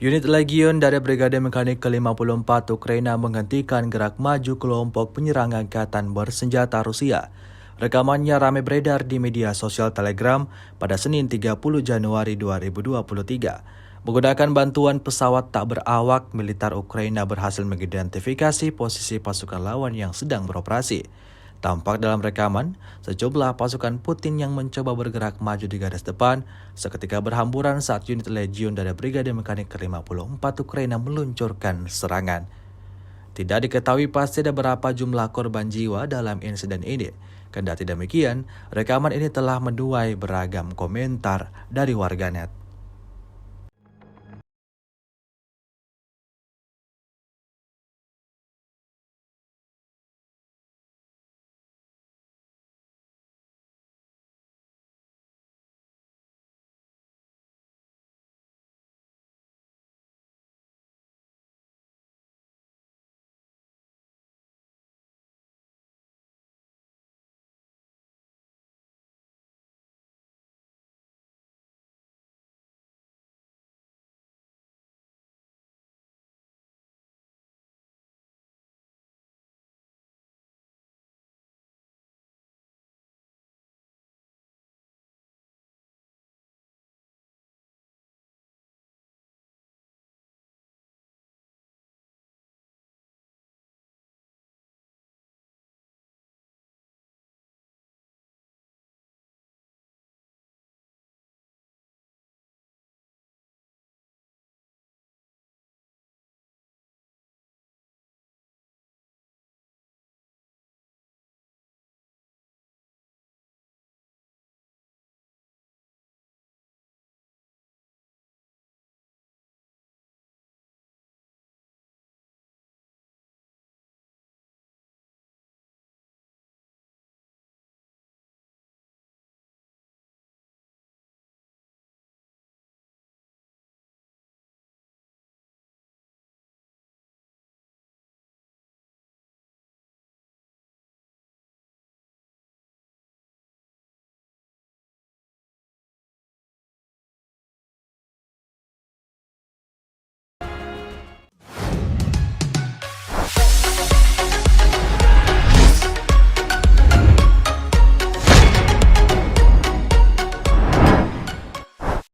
Unit Legion dari Brigade Mekanik ke-54 Ukraina menghentikan gerak maju kelompok penyerang angkatan bersenjata Rusia. Rekamannya ramai beredar di media sosial Telegram pada Senin 30 Januari 2023. Menggunakan bantuan pesawat tak berawak, militer Ukraina berhasil mengidentifikasi posisi pasukan lawan yang sedang beroperasi. Tampak dalam rekaman, sejumlah pasukan Putin yang mencoba bergerak maju di garis depan seketika berhamburan saat unit Legion dari Brigade Mekanik ke-54 Ukraina meluncurkan serangan. Tidak diketahui pasti ada berapa jumlah korban jiwa dalam insiden ini. Kendati demikian, rekaman ini telah menuai beragam komentar dari warganet.